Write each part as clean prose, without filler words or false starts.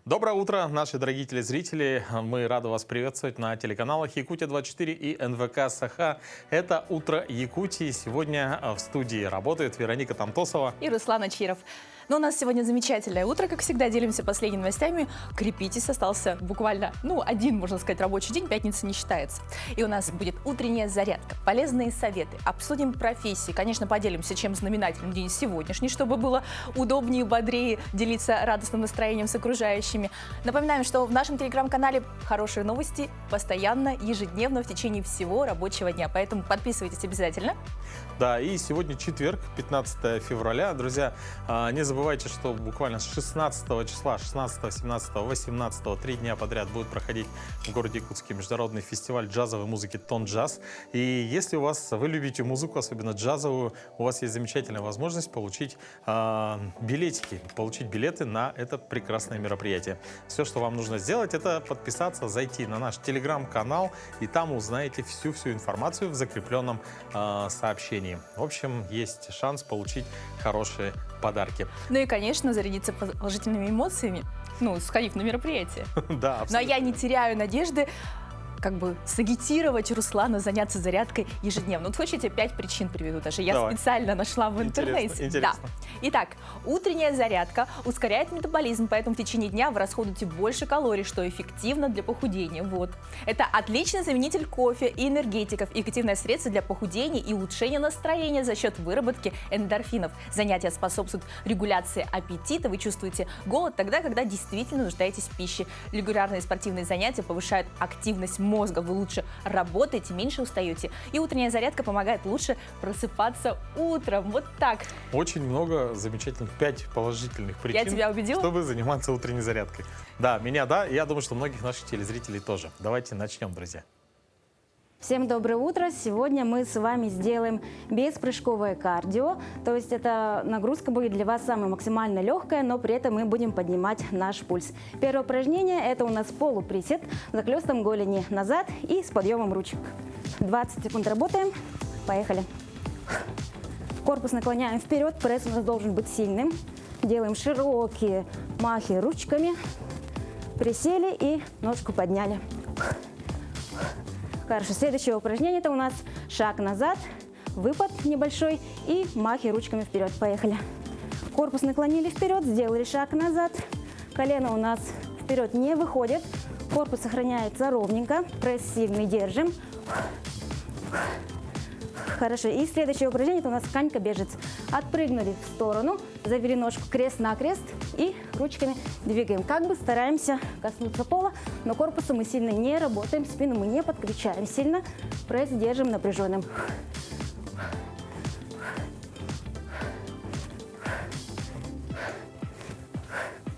Доброе утро, наши дорогие телезрители. Мы рады вас приветствовать на телеканалах Якутия-24 и НВК Саха. Это «Утро Якутии». Сегодня в студии работает Вероника Тамтосова и Руслан Ачиров. Но у нас сегодня замечательное утро, как всегда, делимся последними новостями. Крепитесь, остался буквально, один, можно сказать, рабочий день, пятница не считается. И у нас будет утренняя зарядка, полезные советы, обсудим профессии, конечно, поделимся, чем знаменателен день сегодняшний, чтобы было удобнее и бодрее делиться радостным настроением с окружающими. Напоминаем, что в нашем телеграм-канале хорошие новости постоянно, ежедневно, в течение всего рабочего дня, поэтому подписывайтесь обязательно. Да, и сегодня четверг, 15 февраля. Друзья, не забывайте, что буквально с 16 числа, 16, 17, 18, 3 дня подряд будет проходить в городе Якутске международный фестиваль джазовой музыки «Тон Джаз». И если вы любите музыку, особенно джазовую, у вас есть замечательная возможность получить билетики, получить билеты на это прекрасное мероприятие. Все, что вам нужно сделать, это подписаться, зайти на наш телеграм-канал, и там узнаете всю информацию в закрепленном сообщении. В общем, есть шанс получить хорошие подарки. Ну и, конечно, зарядиться положительными эмоциями, сходив на мероприятие. Да, абсолютно. Но я не теряю надежды сагитировать Руслана заняться зарядкой ежедневно. Вот хочете, 5 причин приведу даже. Я специально нашла в интернете. Интересно. Да. Итак, утренняя зарядка ускоряет метаболизм, поэтому в течение дня вы расходуете больше калорий, что эффективно для похудения. Вот. Это отличный заменитель кофе и энергетиков, эффективное средство для похудения и улучшения настроения за счет выработки эндорфинов. Занятия способствуют регуляции аппетита, вы чувствуете голод тогда, когда действительно нуждаетесь в пище. Регулярные спортивные занятия повышают активность мозга, вы лучше работаете, меньше устаете. И утренняя зарядка помогает лучше просыпаться утром. Вот так. Очень много замечательных, 5 положительных причин, я тебя убедила? Чтобы заниматься утренней зарядкой. Да, меня да, и я думаю, что многих наших телезрителей тоже. Давайте начнем, друзья. Всем доброе утро! Сегодня мы с вами сделаем беспрыжковое кардио, то есть эта нагрузка будет для вас самая максимально легкая, но при этом мы будем поднимать наш пульс. Первое упражнение – это у нас полуприсед, захлестом голени назад и с подъемом ручек. 20 секунд работаем. Поехали. Корпус наклоняем вперед, пресс у нас должен быть сильным. Делаем широкие махи ручками. Присели и ножку подняли. Хорошо, следующее упражнение – это у нас шаг назад, выпад небольшой и махи ручками вперед. Поехали. Корпус наклонили вперед, сделали шаг назад. Колено у нас вперед не выходит. Корпус сохраняется ровненько. Пресс сильный держим. Хорошо. И следующее упражнение – это у нас конька-бежец. Отпрыгнули в сторону, завели ножку крест-накрест и ручками двигаем. Стараемся коснуться пола, но корпусом мы сильно не работаем, спину мы не подключаем сильно. Пресс держим напряженным.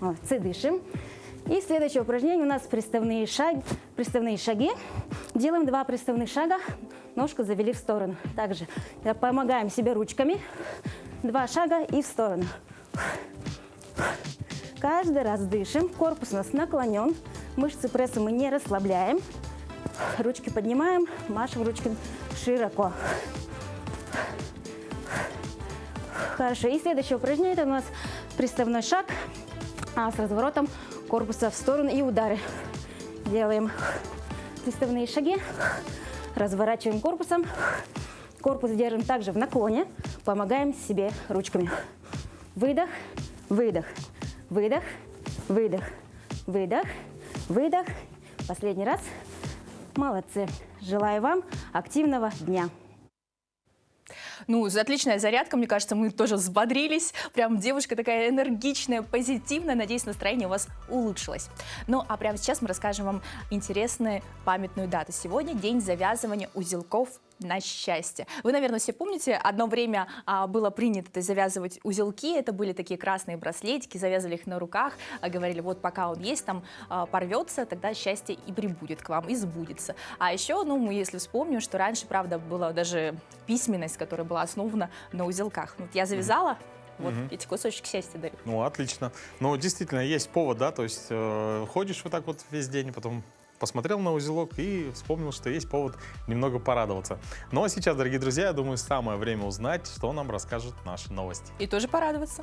Молодцы, дышим. И следующее упражнение у нас приставные шаги. Делаем 2 приставных шага, ножку завели в сторону. Также помогаем себе ручками. 2 шага и в сторону. Каждый раз дышим. Корпус у нас наклонен. Мышцы пресса мы не расслабляем. Ручки поднимаем, машем ручками широко. Хорошо. И следующее упражнение – это у нас приставной шаг с разворотом корпуса в сторону и удары. Делаем приставные шаги. Разворачиваем корпусом. Корпус держим также в наклоне. Помогаем себе ручками. Выдох, выдох, выдох, выдох, выдох, выдох. Последний раз. Молодцы. Желаю вам активного дня. Отличная зарядка, мне кажется, мы тоже взбодрились. Прям девушка такая энергичная, позитивная. Надеюсь, настроение у вас улучшилось. А прямо сейчас мы расскажем вам интересную памятную дату. Сегодня день завязывания узелков на счастье. Вы, наверное, все помните, одно время было принято завязывать узелки. Это были такие красные браслетики, завязывали их на руках, говорили, вот пока он есть, там порвется, тогда счастье и прибудет к вам, и сбудется. А еще, мы если вспомним, что раньше, правда, была даже письменность, которая была основана на узелках. Я завязала, вот эти кусочки счастья дают. Отлично. Действительно, есть повод, да, то есть ходишь вот так вот весь день, потом посмотрел на узелок и вспомнил, что есть повод немного порадоваться. Ну а сейчас, дорогие друзья, я думаю, самое время узнать, что нам расскажут наши новости. И тоже порадоваться.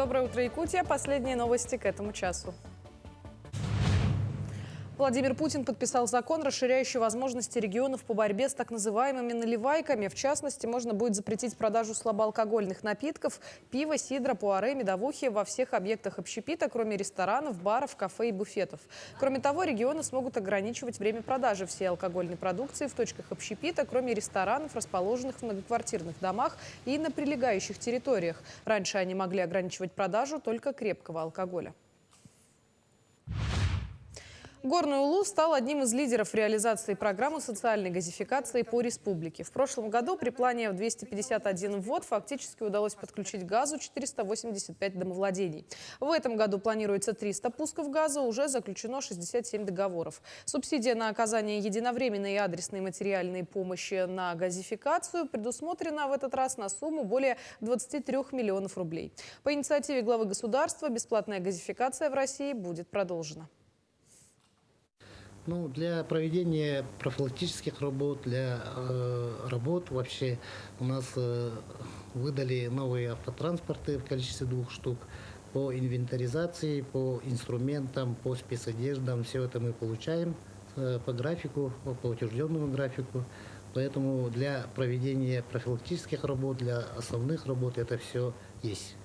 доброе утро, Якутия. Последние новости к этому часу. Владимир Путин подписал закон, расширяющий возможности регионов по борьбе с так называемыми наливайками. В частности, можно будет запретить продажу слабоалкогольных напитков, пива, сидра, пуаре, медовухи во всех объектах общепита, кроме ресторанов, баров, кафе и буфетов. Кроме того, регионы смогут ограничивать время продажи всей алкогольной продукции в точках общепита, кроме ресторанов, расположенных в многоквартирных домах и на прилегающих территориях. Раньше они могли ограничивать продажу только крепкого алкоголя. Горный Улус стал одним из лидеров реализации программы социальной газификации по республике. В прошлом году при плане в 251 ввод фактически удалось подключить к газу 485 домовладений. В этом году планируется 300 пусков газа, уже заключено 67 договоров. Субсидия на оказание единовременной и адресной материальной помощи на газификацию предусмотрена в этот раз на сумму более 23 миллионов рублей. По инициативе главы государства бесплатная газификация в России будет продолжена. Ну, для проведения профилактических работ, для работ вообще у нас выдали новые автотранспорты в количестве 2 штук. По инвентаризации, по инструментам, по спецодеждам. Все это мы получаем по графику, по утвержденному графику. Поэтому для проведения профилактических работ, для основных работ это все есть.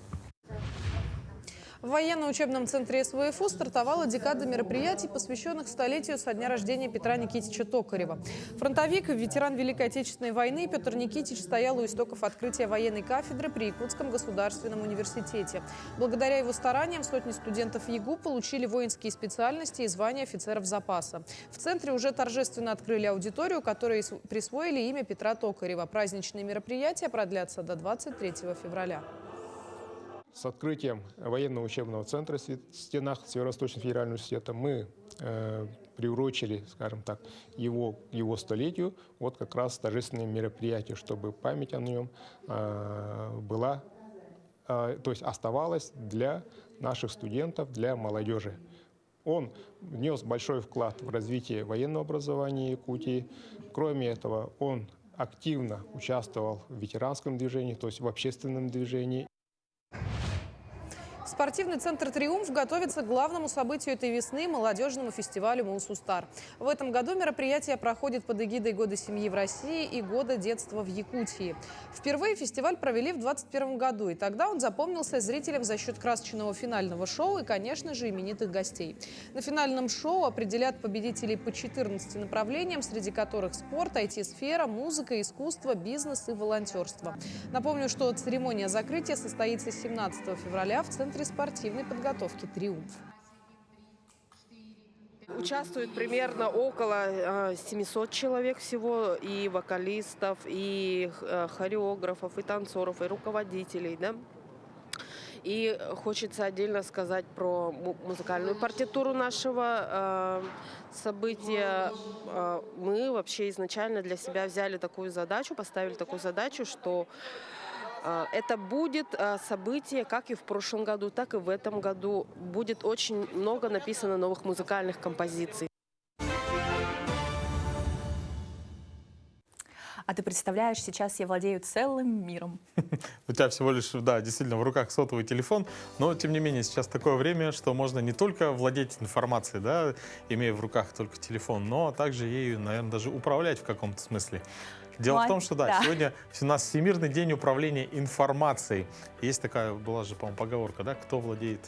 В военно-учебном центре СВФУ стартовала декада мероприятий, посвященных столетию со дня рождения Петра Никитича Токарева. Фронтовик, ветеран Великой Отечественной войны Петр Никитич стоял у истоков открытия военной кафедры при Якутском государственном университете. Благодаря его стараниям сотни студентов ЯГУ получили воинские специальности и звания офицеров запаса. В центре уже торжественно открыли аудиторию, которой присвоили имя Петра Токарева. Праздничные мероприятия продлятся до 23 февраля. С открытием военного учебного центра в стенах Северо-Восточного федерального университета мы приурочили, скажем так, его столетию, вот как раз торжественные мероприятия, чтобы память о нем была, то есть оставалась для наших студентов, для молодежи. Он внес большой вклад в развитие военного образования Якутии. Кроме этого, он активно участвовал в ветеранском движении, то есть в общественном движении. Спортивный центр «Триумф» готовится к главному событию этой весны – молодежному фестивалю «Мулсустар». В этом году мероприятие проходит под эгидой Года семьи в России и Года детства в Якутии. Впервые фестиваль провели в 2021 году, и тогда он запомнился зрителям за счет красочного финального шоу и, конечно же, именитых гостей. На финальном шоу определят победителей по 14 направлениям, среди которых спорт, IT-сфера, музыка, искусство, бизнес и волонтерство. Напомню, что церемония закрытия состоится 17 февраля в Центре спортивной подготовки «Триумф». Участвует примерно около 700 человек всего, и вокалистов, и хореографов, и танцоров, и руководителей, да? И хочется отдельно сказать про музыкальную партитуру нашего события. Мы вообще изначально для себя взяли такую задачу, поставили такую задачу, что это будет событие, как и в прошлом году, так и в этом году. Будет очень много написано новых музыкальных композиций. А ты представляешь, сейчас я владею целым миром. У тебя всего лишь, да, действительно, в руках сотовый телефон, но, тем не менее, сейчас такое время, что можно не только владеть информацией, да, имея в руках только телефон, но также ею, наверное, даже управлять в каком-то смысле. Дело в том, что, да, сегодня у нас Всемирный день управления информацией. Есть такая, была же, по-моему, поговорка, да, кто владеет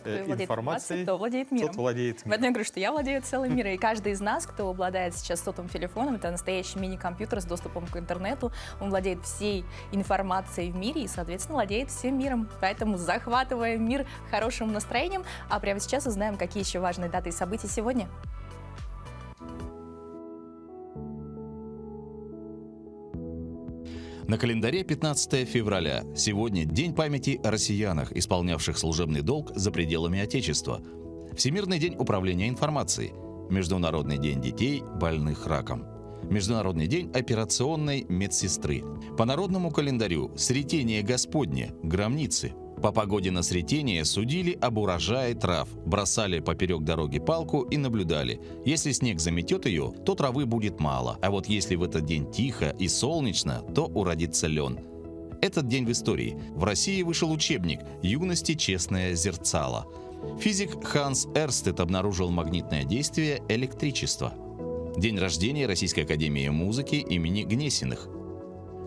информацией, кто владеет миром. Тот владеет миром. Поэтому я говорю, что я владею целым миром. И каждый из нас, кто обладает сейчас сотовым телефоном, это настоящий мини-компьютер с доступом к интернету. Он владеет всей информацией в мире и, соответственно, владеет всем миром. Поэтому захватываем мир хорошим настроением. А прямо сейчас узнаем, какие еще важные даты и события сегодня. На календаре 15 февраля. Сегодня День памяти о россиянах, исполнявших служебный долг за пределами Отечества. Всемирный день управления информацией. Международный день детей, больных раком. Международный день операционной медсестры. По народному календарю Сретение Господне, гробницы. По погоде на Сретение судили об урожае трав, бросали поперек дороги палку и наблюдали. Если снег заметет ее, то травы будет мало, а вот если в этот день тихо и солнечно, то уродится лен. этот день в истории. В России вышел учебник «Юности честное зерцало». Физик Ханс Эрстед обнаружил магнитное действие электричества. День рождения Российской академии музыки имени Гнесиных.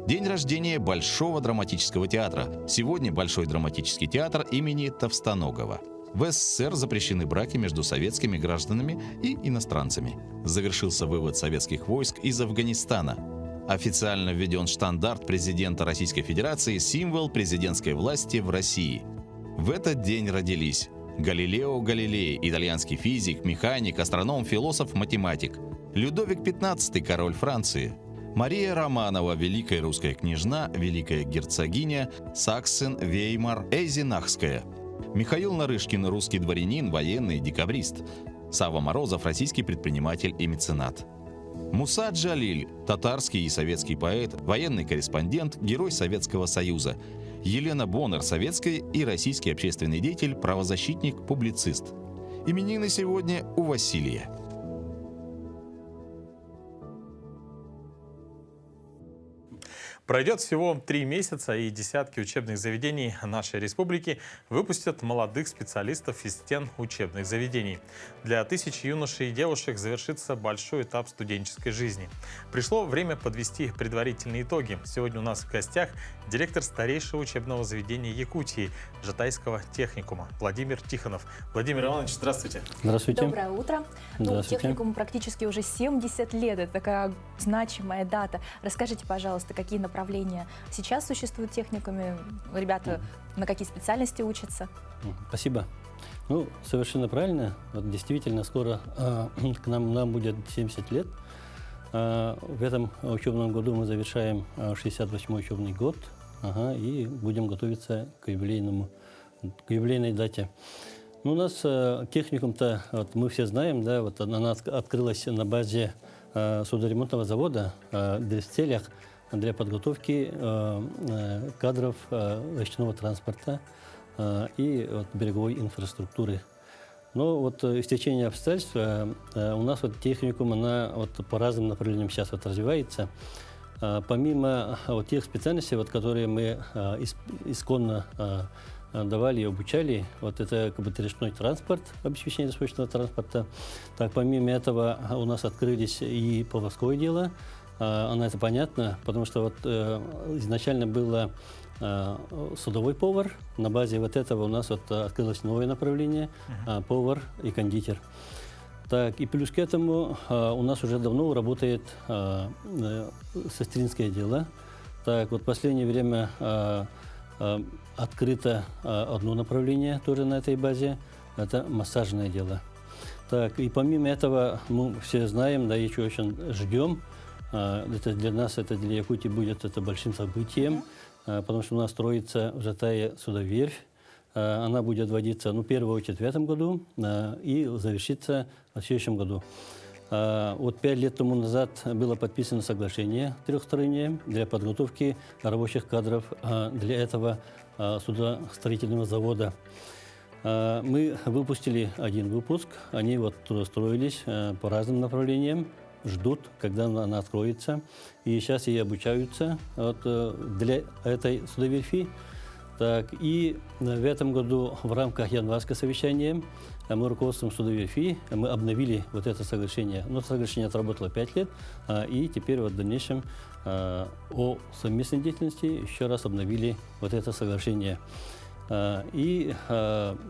День рождения Большого драматического театра. Сегодня Большой драматический театр имени Товстоногова. В СССР запрещены браки между советскими гражданами и иностранцами. Завершился вывод советских войск из Афганистана. Официально введен штандарт президента Российской Федерации, символ президентской власти в России. В этот день родились Галилео Галилей, итальянский физик, механик, астроном, философ, математик. Людовик XV, король Франции. Мария Романова, великая русская княжна, великая герцогиня, Саксен-Веймар-Эйзенахская. Михаил Нарышкин, русский дворянин, военный, декабрист. Савва Морозов, российский предприниматель и меценат. Муса Джалиль, татарский и советский поэт, военный корреспондент, герой Советского Союза. Елена Боннер, советский и российский общественный деятель, правозащитник, публицист. Именины сегодня у Василия. Пройдет всего 3 месяца, и десятки учебных заведений нашей республики выпустят молодых специалистов из стен учебных заведений. Для тысяч юношей и девушек завершится большой этап студенческой жизни. Пришло время подвести предварительные итоги. Сегодня у нас в гостях директор старейшего учебного заведения Якутии, Жатайского техникума, Владимир Тихонов. Владимир Иванович, здравствуйте. Здравствуйте. Доброе утро. Здравствуйте. Техникуму практически уже 70 лет. Это такая значимая дата. Расскажите, пожалуйста, какие направления сейчас существуют в техникуме? Ребята на какие специальности учатся? Спасибо. Ну, совершенно правильно. Вот действительно, скоро к нам будет 70 лет. В этом учебном году мы завершаем 68-й учебный год. И будем готовиться к юбилейной дате. Ну, у нас техникум-то, вот мы все знаем, да, вот она открылась на базе судоремонтного завода в целях для подготовки кадров речного транспорта и береговой инфраструктуры. Но вот в течение обстоятельств у нас вот техникум, она вот по разным направлениям сейчас вот развивается. Помимо вот тех специальностей, вот, которые мы исконно давали и обучали, вот это как бы речной транспорт, обеспечение срочного транспорта. Так, помимо этого у нас открылись и поварское дело. Она это понятно, потому что вот изначально было судовой повар. На базе вот этого у нас вот открылось новое направление повар и кондитер. Так, и плюс к этому у нас уже давно работает сестринское дело. Так, вот в последнее время открыто одно направление тоже на этой базе. Это массажное дело. Так, и помимо этого мы все знаем, да, еще очень ждем. Это для нас, это для Якутии будет это большим событием, потому что у нас строится в Жатае судоверфь. Она будет вводиться, первую очередь в этом году и завершится в следующем году. Вот 5 лет тому назад было подписано соглашение трехстороннее для подготовки рабочих кадров для этого судостроительного завода. Мы выпустили один выпуск, они вот трудоустроились по разным направлениям, ждут, когда она откроется. И сейчас и обучаются вот, для этой судоверфи. Так, и в этом году в рамках январского совещания мы руководством судоверфи мы обновили вот это соглашение. Но соглашение отработало 5 лет, и теперь вот в дальнейшем о совместной деятельности еще раз обновили вот это соглашение. И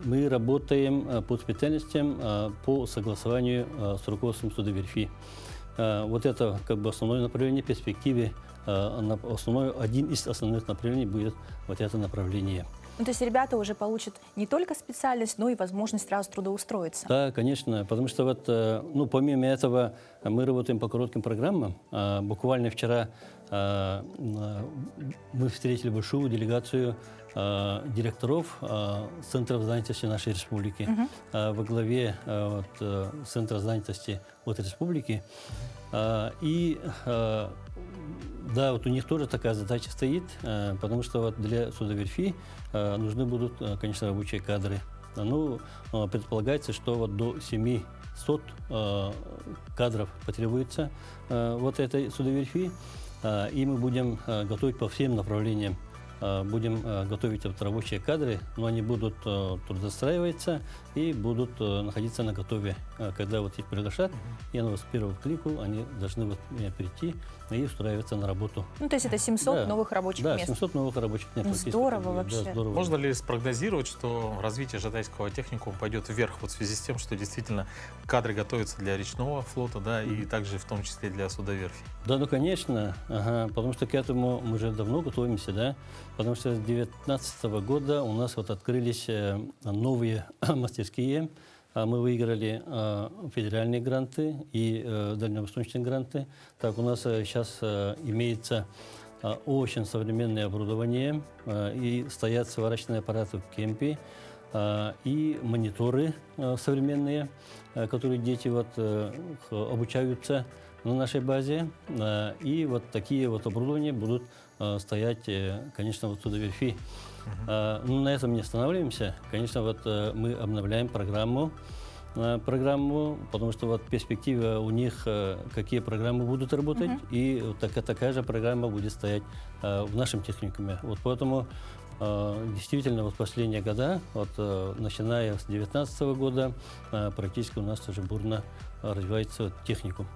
мы работаем по специальностям по согласованию с руководством судоверфи. Вот это как бы основное направление в перспективе. Один из основных направлений будет вот это направление. То есть ребята уже получат не только специальность, но и возможность сразу трудоустроиться. Да, конечно, потому что вот, помимо этого мы работаем по коротким программам. Буквально вчера мы встретили большую делегацию директоров центров занятости нашей республики. Во главе центра занятости от республики. И да, вот у них тоже такая задача стоит, потому что вот для судоверфи нужны будут, конечно, рабочие кадры. Предполагается, что вот до 700 кадров потребуется вот этой судоверфи, и мы будем готовить по всем направлениям. будем готовить вот рабочие кадры, но они будут трудоустраиваться и будут находиться на готове. Когда вот их приглашат, и на с первого клику они должны вот прийти и устраиваться на работу. Ну, то есть это 700 Да. новых рабочих Да, мест. 700 новых рабочих мест. Ну, Вот есть здорово такое, вообще. Да, здорово. Можно ли спрогнозировать, что развитие Жадайского техникума пойдет вверх вот в связи с тем, что действительно кадры готовятся для речного флота, да, и также в том числе для судоверфи? Да, ну конечно, ага, потому что к этому мы уже давно готовимся, да, потому что с 2019 года у нас вот открылись новые мастерские. Мы выиграли федеральные гранты и дальневосточные гранты. Так, у нас сейчас имеется очень современное оборудование, и стоят сварочные аппараты в кемпе, и мониторы современные, которые дети вот обучаются на нашей базе. И вот такие вот оборудования будут стоять, конечно, вот в судоверфи. Ну, на этом не останавливаемся. Конечно, вот мы обновляем программу, потому что вот перспектива у них, какие программы будут работать, и вот такая же программа будет стоять в нашем техникуме. Вот поэтому действительно вот последние года, вот, начиная с 2019 года, практически у нас уже бурно развивается техникум.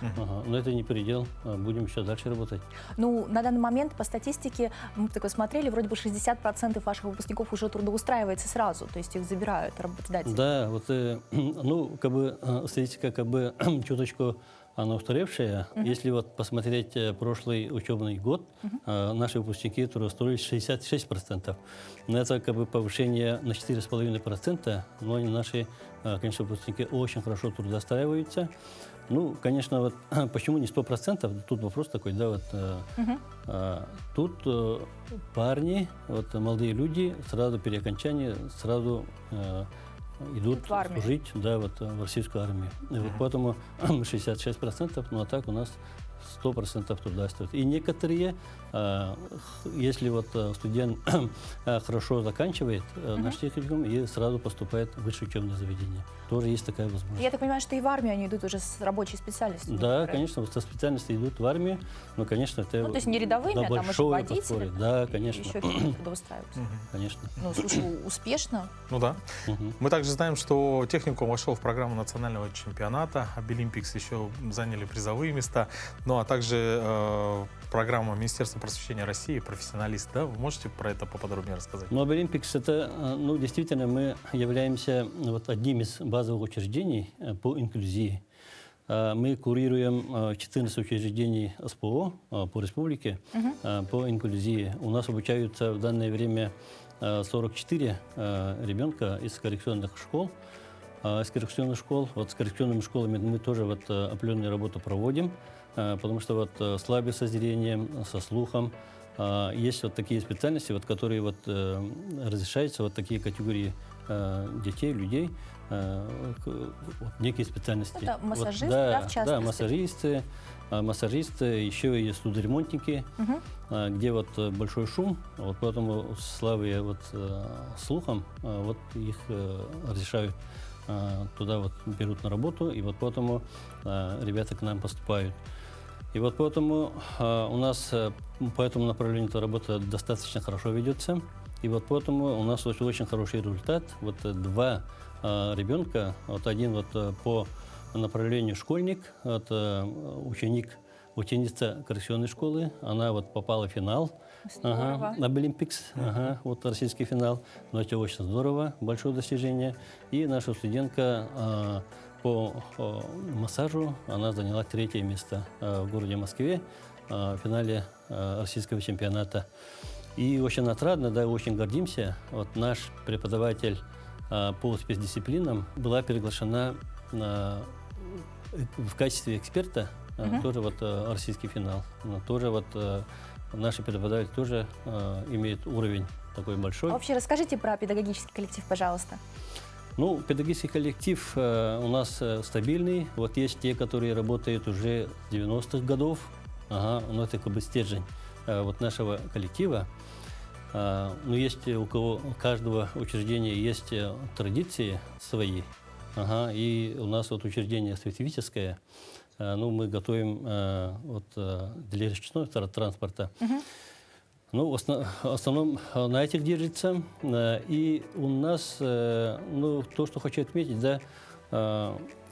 Ага, но это не предел, будем еще дальше работать. Ну, на данный момент по статистике, мы такое смотрели, вроде бы 60% ваших выпускников уже трудоустраивается сразу, то есть их забирают работодатели. Да, вот, ну, как бы статистика как бы чуточку она устаревшая. Если вот посмотреть прошлый учебный год, наши выпускники трудоустроились 66%. Но это как бы повышение на 4,5%, но они наши, конечно, выпускники очень хорошо трудоустраиваются. Ну, конечно, вот почему не 100%? Тут вопрос такой, да, вот. Тут парни, вот молодые люди, сразу при окончании, сразу идут в армию. служить, да, вот в российскую армию. И вот поэтому 66%, ну а так у нас 100% трудоустроят. И некоторые, если вот студент хорошо заканчивает наш техникум и сразу поступает в высшее учебное заведение, тоже есть такая возможность. Я так понимаю, что и в армию они идут уже с рабочей специальностью. Да, некоторые. конечно, вот со специальности идут в армию, но, конечно, это Ну, то есть не рядовыми, да, а там уже большое водители. подспорье. Да, конечно, Еще какие-то трудоустраиваются. конечно. Ну, слушай, успешно. Ну да. Мгм. Мы также знаем, что техникум вошел в программу национального чемпионата. Обилимпикс еще заняли призовые места. Ну а также программа Министерства просвещения России «Профессионалист». Да? Вы можете про это поподробнее рассказать? Ну, Обилимпикс это, ну, действительно, мы являемся вот одним из базовых учреждений по инклюзии. Мы курируем 14 учреждений СПО по республике по инклюзии. У нас обучаются в данное время 44 ребенка из коррекционных школ. Вот с коррекционными школами мы тоже вот определенную работу проводим, потому что вот слабые со зрением, со слухом, есть вот такие специальности, вот, которые вот разрешаются, вот такие категории детей, людей, вот некие специальности. Это массажисты, вот, да, в частности? Да, массажисты, еще и судоремонтники, где вот большой шум, вот поэтому слабые вот слухом, вот их разрешают туда вот берут на работу, и вот поэтому ребята к нам поступают. И вот поэтому у нас по этому направлению эта работа достаточно хорошо ведется. И вот поэтому у нас очень хороший результат. Вот 2 ребенка, вот один вот по направлению школьник, это ученица коррекционной школы, она вот попала в финал. Здорово. Обилимпикс, вот российский финал. Но это очень здорово, большое достижение. И наша студентка по массажу, она заняла 3-е место в городе Москве в финале российского чемпионата. И очень отрадно, да, очень гордимся. Вот наш преподаватель по спецдисциплинам была приглашена в качестве эксперта тоже вот российский финал. Тоже вот наши преподаватели тоже имеют уровень такой большой. А вообще расскажите про педагогический коллектив, пожалуйста. Ну, педагогический коллектив у нас стабильный. Вот есть те, которые работают уже с 90-х годов. Но это как бы стержень вот нашего коллектива. Но есть у каждого учреждения есть традиции свои. И у нас вот учреждение специфическое. Ну, мы готовим вот для речного транспорта. Ну, в основном на этих держится. И у нас, ну, то, что хочу отметить, да,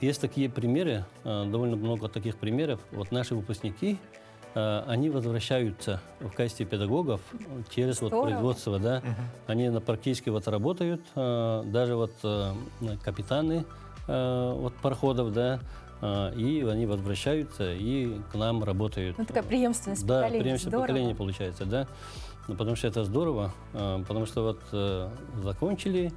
есть такие примеры, довольно много таких примеров. Вот наши выпускники, они возвращаются в качестве педагогов через вот производство, да. Они практически вот работают, даже вот капитаны вот пароходов, да, и они возвращаются и к нам работают. Ну, такая преемственность Да, поколений. преемственность Здорово. поколения получается, да. Ну, потому что это здорово, потому что вот закончили,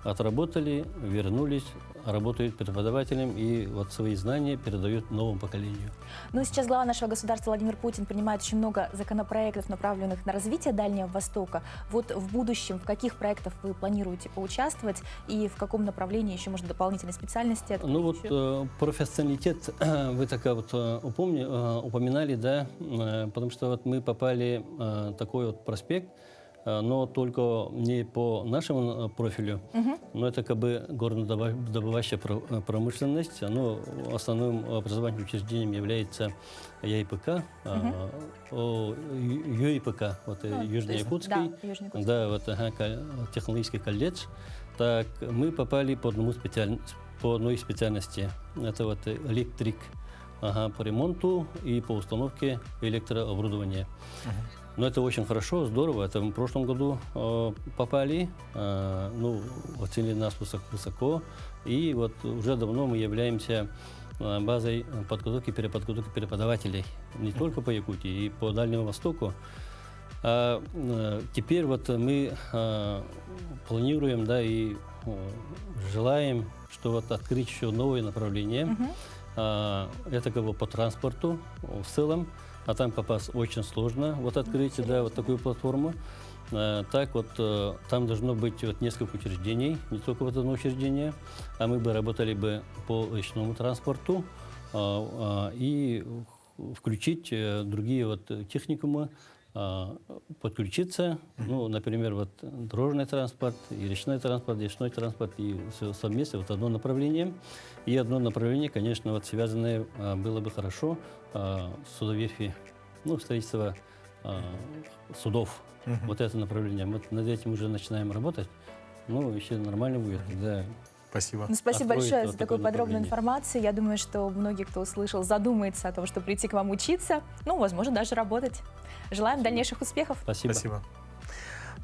отработали, вернулись, работают преподавателем и вот свои знания передают новому поколению. Ну, сейчас глава нашего государства Владимир Путин принимает очень много законопроектов, направленных на развитие Дальнего Востока. Вот в будущем в каких проектах вы планируете поучаствовать и в каком направлении еще, может, дополнительной специальности? Ну вот профессионалитет вы так вот упоминали, да, потому что вот мы попали в такой вот проспект, но только не по нашему профилю, но это как бы горнодобывающая промышленность. Оно основным образовательным учреждением является ЯИПК, ЮИПК, вот Южно-Якутский, да, Южно-Якутский. да, вот технологический колледж. Так, мы попали по одной специальности. Это вот электрик, по ремонту и по установке электрооборудования. Но это очень хорошо, здорово. Это в прошлом году попали, ну, оценили нас высоко. И вот уже давно мы являемся базой подготовки, переподготовки преподавателей не только по Якутии, и по Дальнему Востоку. Теперь вот мы планируем, да, и желаем, что вот открыть еще новые направления. Это как бы по транспорту в целом. А там попасть очень сложно, вот открыть, да, вот такую платформу. Так вот, там должно быть вот несколько учреждений, не только вот одно учреждение, а мы бы работали бы по речному транспорту и включить другие вот техникумы, подключиться, ну, например, вот дорожный транспорт, и речной транспорт, и все совместно, вот одно направление. И одно направление, конечно, вот связанное было бы хорошо судоверфи, ну, строительство судов. Вот это направление. Мы над этим уже начинаем работать. Ну, еще нормально будет, когда... Спасибо. Ну, спасибо Откроет большое вот за такую такое подробную направление. информацию. Я думаю, что многие, кто услышал, задумается о том, что прийти к вам учиться, ну, возможно, даже работать. Желаем дальнейших успехов. Спасибо. Спасибо.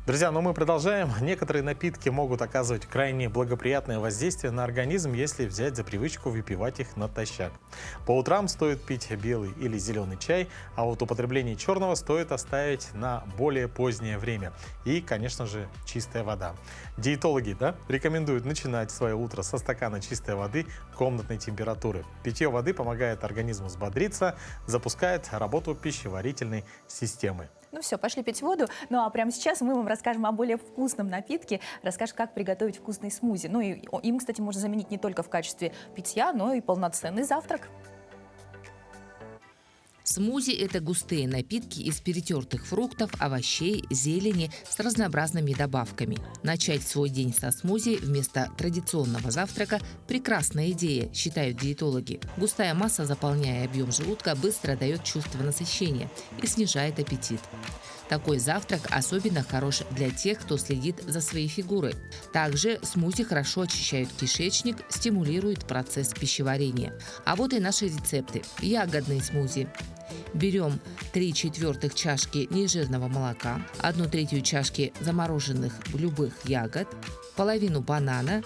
Друзья, ну мы продолжаем. Некоторые напитки могут оказывать крайне благоприятное воздействие на организм, если взять за привычку выпивать их натощак. По утрам стоит пить белый или зеленый чай, а вот употребление черного стоит оставить на более позднее время. И, конечно же, чистая вода. Диетологи, да, рекомендуют начинать свое утро со стакана чистой воды комнатной температуры. Питье воды помогает организму взбодриться, запускает работу пищеварительной системы. Ну все, пошли пить воду. Ну а прямо сейчас мы вам расскажем о более вкусном напитке, расскажем, как приготовить вкусный смузи. Ну и им, кстати, можно заменить не только в качестве питья, но и полноценный завтрак. Смузи – это густые напитки из перетертых фруктов, овощей, зелени с разнообразными добавками. Начать свой день со смузи вместо традиционного завтрака – прекрасная идея, считают диетологи. Густая масса, заполняя объем желудка, быстро дает чувство насыщения и снижает аппетит. Такой завтрак особенно хорош для тех, кто следит за своей фигурой. Также смузи хорошо очищают кишечник, стимулируют процесс пищеварения. А вот и наши рецепты. Ягодные смузи. Берем 3/4 чашки нежирного молока, 1/3 чашки замороженных любых ягод, половину банана,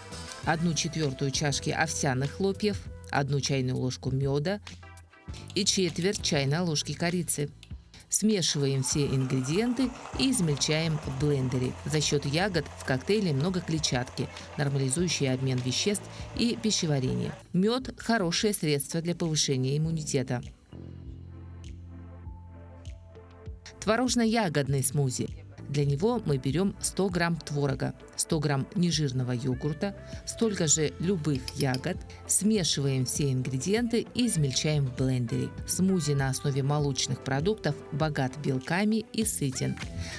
1/4 чашки овсяных хлопьев, 1 чайную ложку меда и 1/4 чайной ложки корицы. Смешиваем все ингредиенты и измельчаем в блендере. За счет ягод в коктейле много клетчатки, нормализующий обмен веществ и пищеварение. Мед – хорошее средство для повышения иммунитета. Творожно-ягодный смузи. Для него мы берем 100 грамм творога, 100 грамм нежирного йогурта, столько же любых ягод, смешиваем все ингредиенты и измельчаем в блендере. Смузи на основе молочных продуктов богат белками и сытен.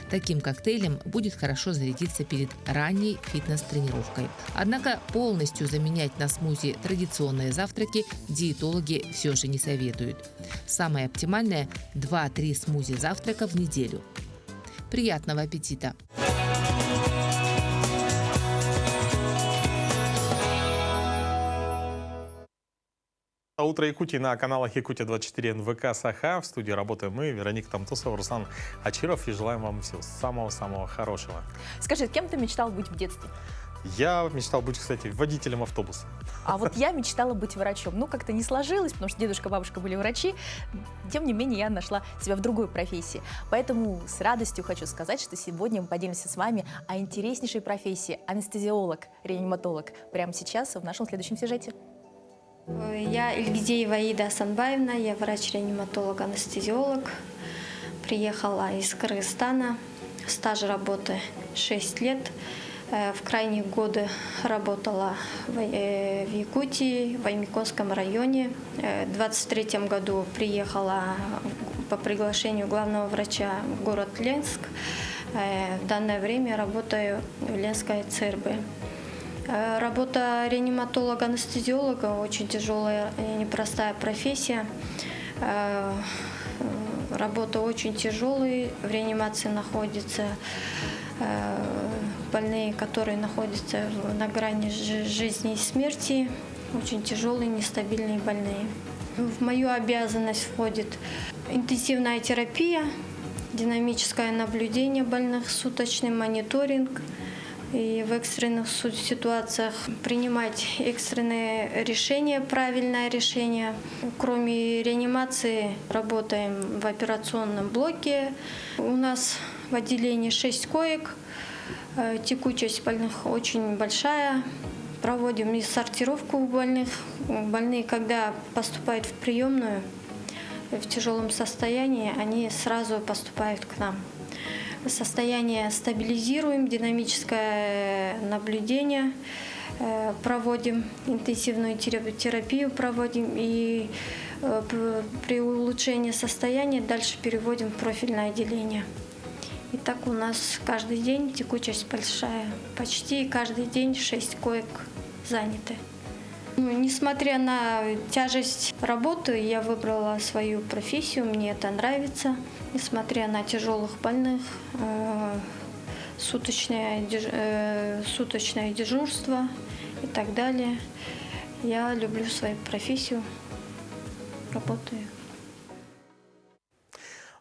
Таким коктейлем будет хорошо зарядиться перед ранней фитнес-тренировкой. Однако полностью заменять на смузи традиционные завтраки диетологи все же не советуют. Самое оптимальное – 2-3 смузи завтрака в неделю. Приятного аппетита! Утро Якутии на каналах Якутия-24 НВК Саха. В студии работаем мы, Вероника Тамтусова, Руслан Ачиров. И желаем вам всего самого-самого хорошего. Скажи, кем ты мечтал быть в детстве? Я мечтал быть, кстати, водителем автобуса. А вот я мечтала быть врачом. Ну, как-то не сложилось, потому что дедушка, бабушка были врачи. Тем не менее, я нашла себя в другой профессии. Поэтому с радостью хочу сказать, что сегодня мы поделимся с вами о интереснейшей профессии – анестезиолог, реаниматолог. Прямо сейчас в нашем следующем сюжете. Я Ильгизеева Аида Асанбаевна, я врач-реаниматолог-анестезиолог. Приехала из Кыргызстана, стаж работы 6 лет. В крайние годы работала в Якутии, в Аймиконском районе. В 23 году приехала по приглашению главного врача в город Ленск. В данное время работаю в Ленской ЦРБ. Работа реаниматолога-анестезиолога очень тяжелая и непростая профессия. Работа очень тяжелая. В реанимации находятся больные, которые находятся на грани жизни и смерти. Очень тяжелые, нестабильные больные. В мою обязанность входит интенсивная терапия, динамическое наблюдение больных, суточный мониторинг. И в экстренных ситуациях принимать экстренные решения, правильное решение. Кроме реанимации работаем в операционном блоке. У нас в отделении 6 коек. Текучесть больных очень большая. Проводим и сортировку больных. Больные, когда поступают в приемную в тяжелом состоянии, они сразу поступают к нам. Состояние стабилизируем, динамическое наблюдение проводим, интенсивную терапию проводим и при улучшении состояния дальше переводим в профильное отделение. И так у нас каждый день текучесть большая, почти каждый день 6 коек заняты. Несмотря на тяжесть работы, я выбрала свою профессию, мне это нравится. Несмотря на тяжелых больных, суточное дежурство и так далее, я люблю свою профессию, работаю.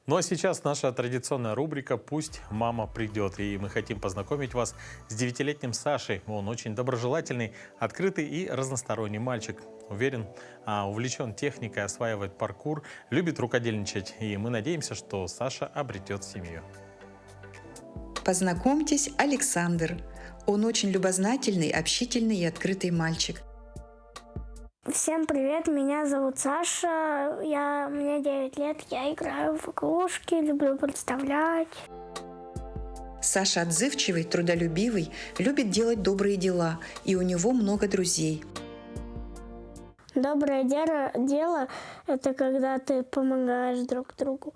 Ну а сейчас наша традиционная рубрика «Пусть мама придет». И мы хотим познакомить вас с 9-летним Сашей. Он очень доброжелательный, открытый и разносторонний мальчик. Уверен, увлечен техникой, осваивает паркур, любит рукодельничать. И мы надеемся, что Саша обретет семью. Познакомьтесь, Александр. Он очень любознательный, общительный и открытый мальчик. Всем привет, меня зовут Саша, мне 9 лет, я играю в игрушки, люблю представлять. Саша отзывчивый, трудолюбивый, любит делать добрые дела, и у него много друзей. Доброе дело – это когда ты помогаешь друг другу.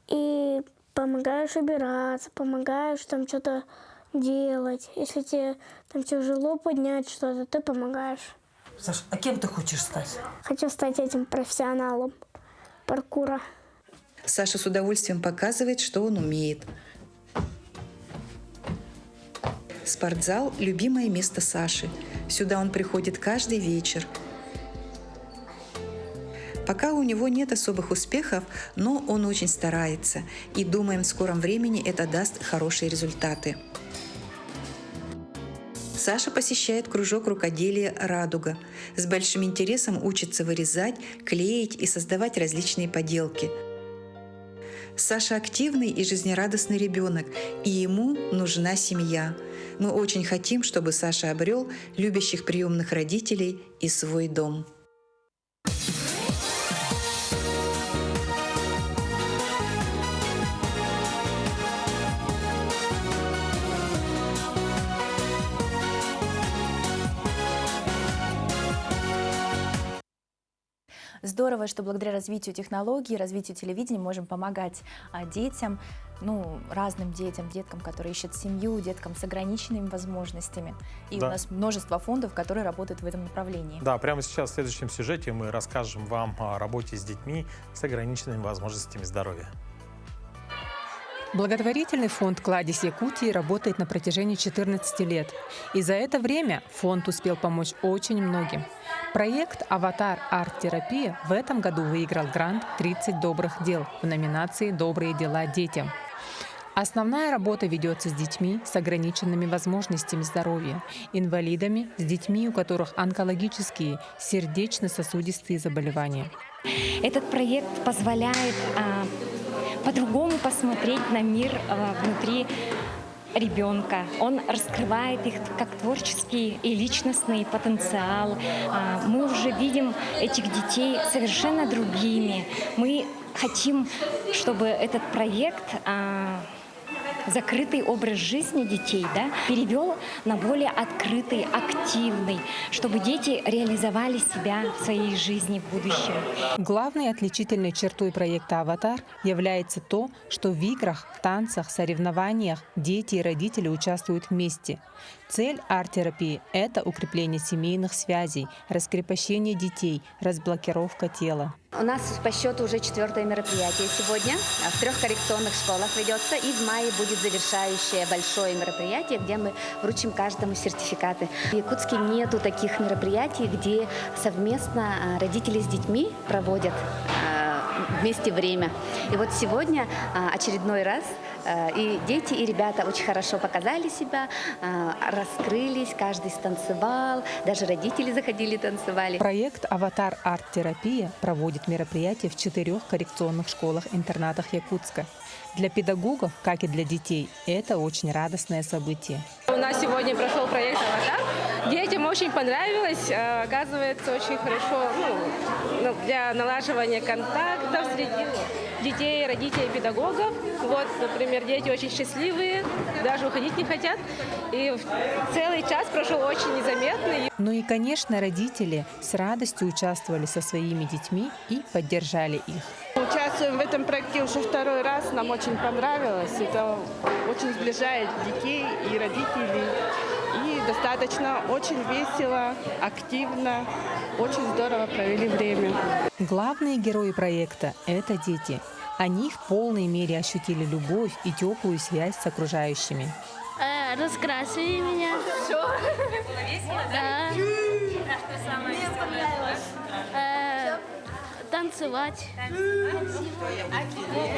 И помогаешь убираться, помогаешь там что-то делать. Если тебе там тяжело поднять что-то, ты помогаешь. Саш, а кем ты хочешь стать? Хочу стать этим профессионалом паркура. Саша с удовольствием показывает, что он умеет. Спортзал – любимое место Саши. Сюда он приходит каждый вечер. Пока у него нет особых успехов, но он очень старается. И думаем, в скором времени это даст хорошие результаты. Саша посещает кружок рукоделия «Радуга». С большим интересом учится вырезать, клеить и создавать различные поделки. Саша активный и жизнерадостный ребенок, и ему нужна семья. Мы очень хотим, чтобы Саша обрел любящих приемных родителей и свой дом. Здорово, что благодаря развитию технологий, развитию телевидения мы можем помогать детям, разным деткам, которые ищут семью, деткам с ограниченными возможностями. И у нас множество фондов, которые работают в этом направлении. Да, прямо сейчас в следующем сюжете мы расскажем вам о работе с детьми с ограниченными возможностями здоровья. Благотворительный фонд «Кладезь Якутии» работает на протяжении 14 лет. И за это время фонд успел помочь очень многим. Проект «Аватар Арт-терапия» в этом году выиграл грант «30 добрых дел» в номинации «Добрые дела детям». Основная работа ведется с детьми с ограниченными возможностями здоровья, инвалидами, с детьми, у которых онкологические, сердечно-сосудистые заболевания. Этот проект позволяет по-другому посмотреть на мир внутри ребенка. Он раскрывает их как творческий и личностный потенциал. Мы уже видим этих детей совершенно другими. Мы хотим, чтобы этот проект закрытый образ жизни детей, перевел на более открытый, активный, чтобы дети реализовали себя в своей жизни в будущем. Главной отличительной чертой проекта «Аватар» является то, что в играх, танцах, соревнованиях дети и родители участвуют вместе. Цель арт-терапии – это укрепление семейных связей, раскрепощение детей, разблокировка тела. У нас по счету уже 4-е мероприятие сегодня. В 3 коррекционных школах ведется. И в мае будет завершающее большое мероприятие, где мы вручим каждому сертификаты. В Якутске нету таких мероприятий, где совместно родители с детьми проводят вместе время. И вот сегодня очередной раз и дети, и ребята очень хорошо показали себя, раскрылись, каждый станцевал, даже родители заходили, танцевали. Проект «Аватар Арт-терапия» проводит мероприятия в 4 коррекционных школах-интернатах Якутска. Для педагогов, как и для детей, это очень радостное событие. У нас сегодня прошел проект «Аватар». Детям очень понравилось. Оказывается, очень хорошо для налаживания контактов среди детей, родителей, педагогов. Вот, например, дети очень счастливые, даже уходить не хотят. И целый час прошел очень незаметно. Ну и, конечно, родители с радостью участвовали со своими детьми и поддержали их. Участвуем в этом проекте уже 2-й раз, нам очень понравилось. Это очень сближает детей и родителей. И достаточно очень весело, активно, очень здорово провели время. Главные герои проекта – это дети. Они в полной мере ощутили любовь и теплую связь с окружающими. Раскрасили меня. Все? Было весело, да? А что самое веселое? Танцевать.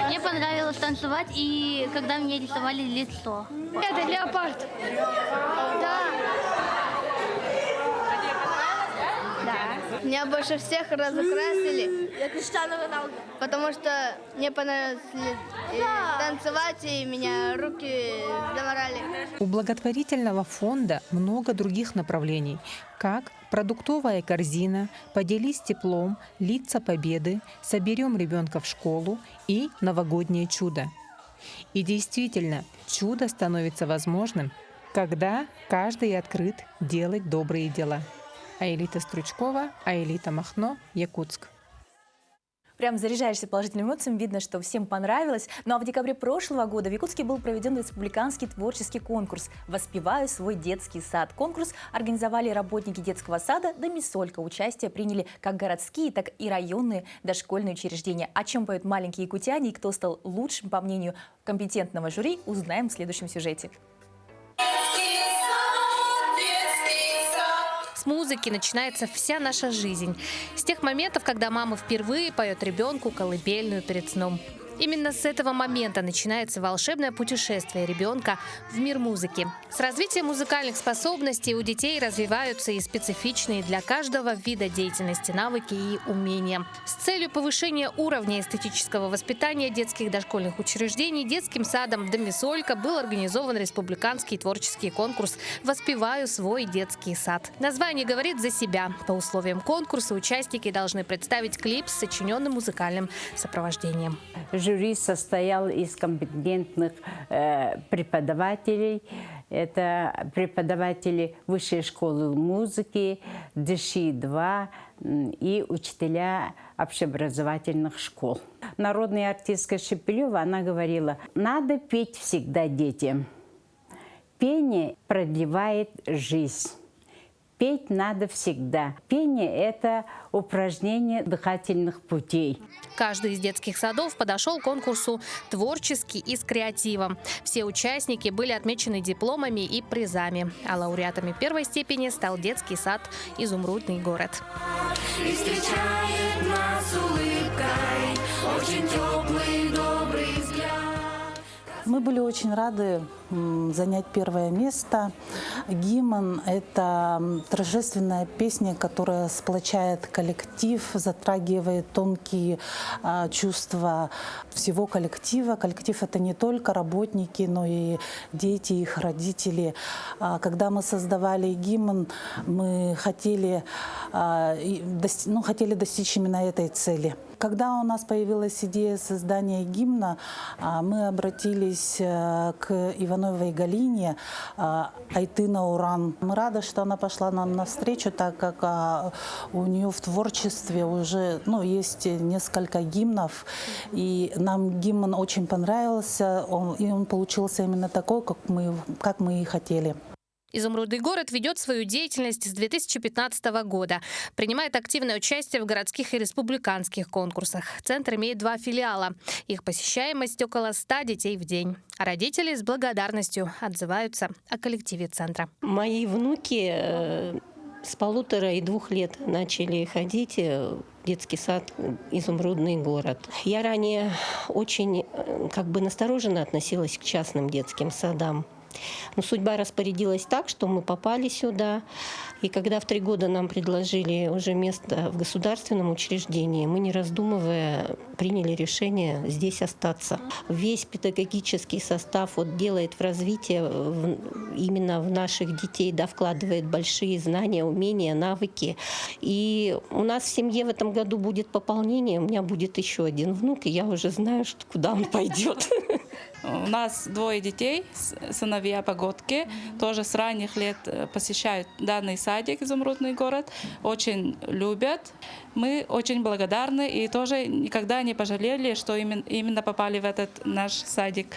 Мне понравилось танцевать, и когда мне рисовали лицо. Это леопард. Да. Да. Меня больше всех разукрасили. Я Криштиану Роналду. Потому что мне понравилось танцевать, и меня руки заморали. У благотворительного фонда много других направлений, как продуктовая корзина, поделись теплом, лица победы, соберем ребенка в школу и новогоднее чудо. И действительно, чудо становится возможным, когда каждый открыт делать добрые дела. Аэлита Стручкова, Аэлита Махно, Якутск. Прям заряжаешься положительными эмоциями, видно, что всем понравилось. Ну а в декабре прошлого года в Якутске был проведен республиканский творческий конкурс «Воспеваю свой детский сад». Конкурс организовали работники детского сада «Домисолька». Участие приняли как городские, так и районные дошкольные учреждения. О чем поют маленькие якутяне и кто стал лучшим, по мнению компетентного жюри, узнаем в следующем сюжете. С музыки начинается вся наша жизнь. С тех моментов, когда мама впервые поет ребенку колыбельную перед сном. Именно с этого момента начинается волшебное путешествие ребенка в мир музыки. С развитием музыкальных способностей у детей развиваются и специфичные для каждого вида деятельности навыки и умения. С целью повышения уровня эстетического воспитания детских дошкольных учреждений детским садом «Домисолька» был организован республиканский творческий конкурс «Воспеваю свой детский сад». Название говорит за себя. По условиям конкурса участники должны представить клип с сочиненным музыкальным сопровождением. Жюри состоял из компетентных преподавателей. Это преподаватели Высшей школы музыки, ДШИ-2 и учителя общеобразовательных школ. Народная артистка Шепелева, она говорила, надо петь всегда детям. Пение продлевает жизнь. Петь надо всегда. Пение – это упражнение дыхательных путей. Каждый из детских садов подошел к конкурсу творчески и с креативом. Все участники были отмечены дипломами и призами. А лауреатами первой степени стал детский сад «Изумрудный город». И встречает нас улыбкой очень теплый, добрый взгляд. Мы были очень рады занять первое место. Гимн – это торжественная песня, которая сплочает коллектив, затрагивает тонкие чувства всего коллектива. Коллектив – это не только работники, но и дети, их родители. Когда мы создавали гимн, мы хотели достичь именно этой цели. Когда у нас появилась идея создания гимна, мы обратились к Ивановой Галине, Айтына Уран. Мы рады, что она пошла нам навстречу, так как у нее в творчестве уже есть несколько гимнов. И нам гимн очень понравился, и он получился именно такой, как мы и хотели. «Изумрудный город» ведет свою деятельность с 2015 года. Принимает активное участие в городских и республиканских конкурсах. Центр имеет 2 филиала. Их посещаемость около 100 детей в день. А родители с благодарностью отзываются о коллективе центра. Мои внуки с 1,5 и 2 лет начали ходить в детский сад «Изумрудный город». Я ранее очень настороженно относилась к частным детским садам. Но судьба распорядилась так, что мы попали сюда. И когда в 3 года нам предложили уже место в государственном учреждении, мы, не раздумывая, приняли решение здесь остаться. Весь педагогический состав делает в развитие именно в наших детей, вкладывает большие знания, умения, навыки. И у нас в семье в этом году будет пополнение. У меня будет еще 1 внук, и я уже знаю, куда он пойдет. У нас 2 детей, сыновья погодки, тоже с ранних лет посещают данный садик «Изумрудный город», очень любят. Мы очень благодарны и тоже никогда не пожалели, что именно попали в этот наш садик.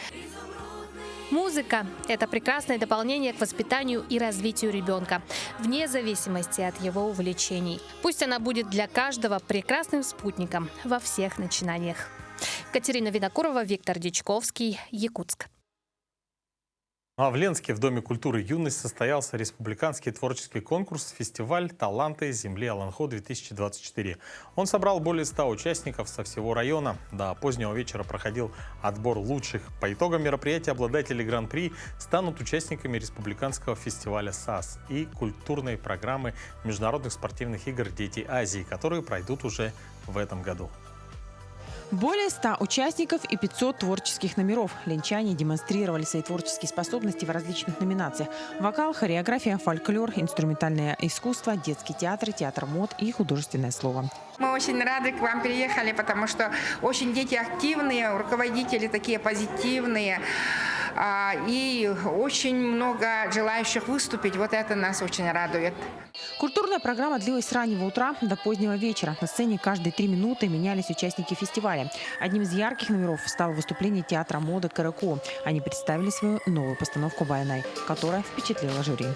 Музыка – это прекрасное дополнение к воспитанию и развитию ребенка, вне зависимости от его увлечений. Пусть она будет для каждого прекрасным спутником во всех начинаниях. Катерина Винокурова, Виктор Дичковский, Якутск. А в Ленске в Доме культуры «Юность» состоялся республиканский творческий конкурс «Фестиваль Таланты земли Аланхо-2024». Он собрал более 100 участников со всего района. До позднего вечера проходил отбор лучших. По итогам мероприятия обладатели гран-при станут участниками республиканского фестиваля САС и культурной программы международных спортивных игр «Дети Азии», которые пройдут уже в этом году. Более 100 участников и 500 творческих номеров. Ленчане демонстрировали свои творческие способности в различных номинациях. Вокал, хореография, фольклор, инструментальное искусство, детский театр, театр мод и художественное слово. Мы очень рады к вам приехали, потому что очень дети активные, руководители такие позитивные. И очень много желающих выступить. Вот это нас очень радует. Культурная программа длилась с раннего утра до позднего вечера. На сцене каждые 3 минуты менялись участники фестиваля. Одним из ярких номеров стало выступление театра моды «Карако». Они представили свою новую постановку «Байнай», которая впечатлила жюри.